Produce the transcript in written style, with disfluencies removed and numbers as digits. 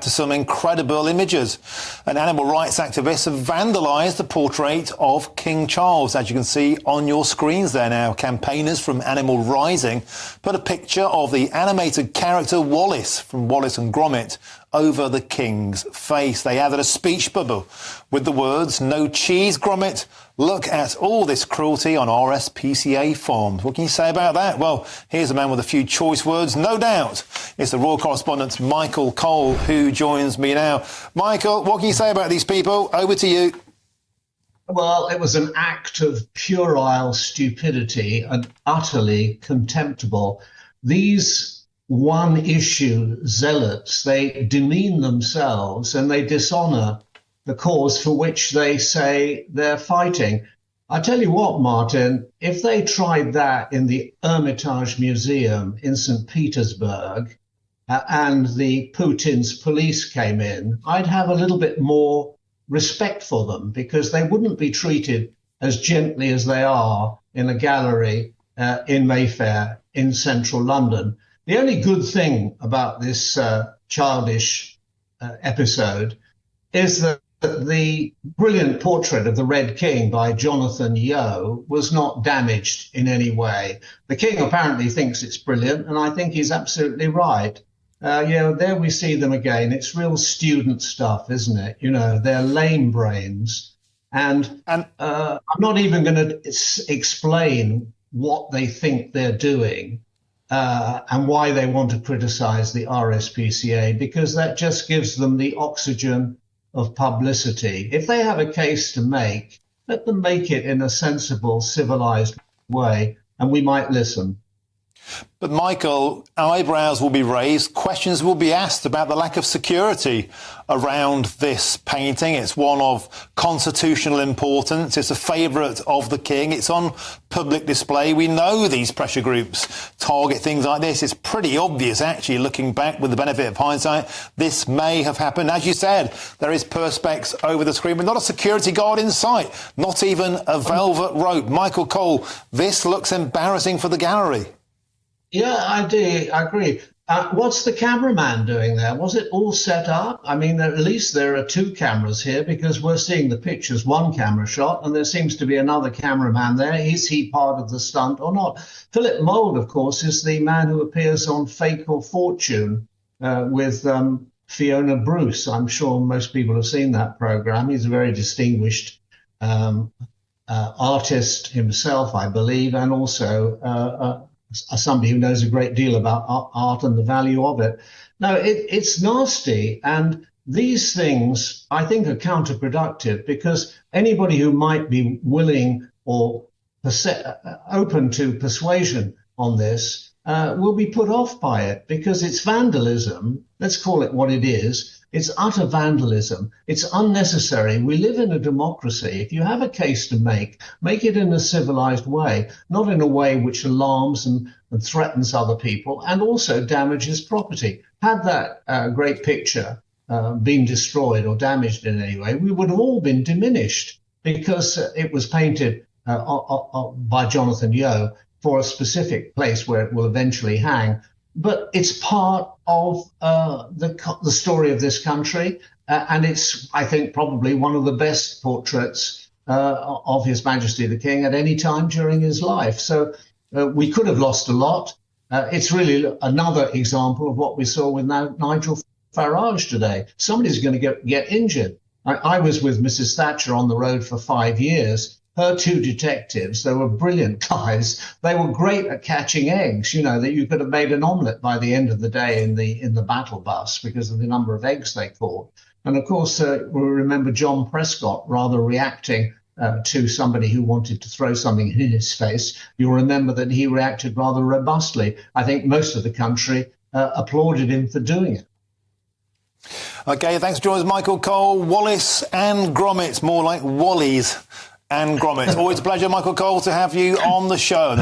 to some incredible images. And animal rights activists have vandalised the portrait of King Charles, as you can see on your screens there now. Campaigners from Animal Rising put a picture of the animated character Wallace from Wallace and Gromit over the King's face. They added a speech bubble with the words, "No cheese, Gromit. Look at all this cruelty on RSPCA farms." What can you say about that? Well, here's a man with a few choice words, no doubt. It's the Royal Correspondent Michael Cole who joins me now. Michael, what can you say about these people? Over to you. Well, it was an act of puerile stupidity and utterly contemptible. These one-issue zealots, they demean themselves and they dishonour the cause for which they say they're fighting. I tell you what, Martin, if they tried that in the Hermitage Museum in St. Petersburg and the Putin's police came in, I'd have a little bit more respect for them because they wouldn't be treated as gently as they are in a gallery in Mayfair in central London. The only good thing about this childish episode is that the brilliant portrait of the Red King by Jonathan Yeo was not damaged in any way. The King apparently thinks it's brilliant, and I think he's absolutely right. There we see them again. It's real student stuff, isn't it? They're lame brains. And I'm not even going to explain what they think they're doing. And why they want to criticize the RSPCA, because that just gives them the oxygen of publicity. If they have a case to make, let them make it in a sensible, civilized way, and we might listen. But, Michael, eyebrows will be raised, questions will be asked about the lack of security around this painting. It's one of constitutional importance. It's a favourite of the King. It's on public display. We know these pressure groups target things like this. It's pretty obvious, actually, looking back with the benefit of hindsight, this may have happened. As you said, there is perspex over the screen, but not a security guard in sight, not even a velvet rope. Michael Cole, this looks embarrassing for the gallery. Yeah, I do. I agree. What's the cameraman doing there? Was it all set up? I mean, at least there are two cameras here because we're seeing the pictures, one camera shot, and there seems to be another cameraman there. Is he part of the stunt or not? Philip Mould, of course, is the man who appears on Fake or Fortune with Fiona Bruce. I'm sure most people have seen that program. He's a very distinguished artist himself, I believe, and also somebody who knows a great deal about art and the value of it. No, it's nasty. And these things, I think, are counterproductive because anybody who might be willing or open to persuasion on this will be put off by it because it's vandalism. Let's call it what it is. It's utter vandalism. It's unnecessary. We live in a democracy. If you have a case to make it in a civilized way, not in a way which alarms and threatens other people and also damages property. Had that great picture been destroyed or damaged in any way, we would have all been diminished because it was painted by Jonathan Yeo for a specific place where it will eventually hang. But it's part of the story of this country, and it's, I think, probably one of the best portraits of His Majesty the King at any time during his life. So we could have lost a lot. It's really another example of what we saw with Nigel Farage today. Somebody's going to get injured. I was with Mrs. Thatcher on the road for 5 years. Her two detectives, they were brilliant guys. They were great at catching eggs, that you could have made an omelette by the end of the day in the battle bus because of the number of eggs they caught. And of course, we remember John Prescott rather reacting to somebody who wanted to throw something in his face. You'll remember that he reacted rather robustly. I think most of the country applauded him for doing it. OK, thanks for joining us, Michael Cole. Wallace and Gromit, more like Wallies and Gromit. Always a pleasure, Michael Cole, to have you on the show.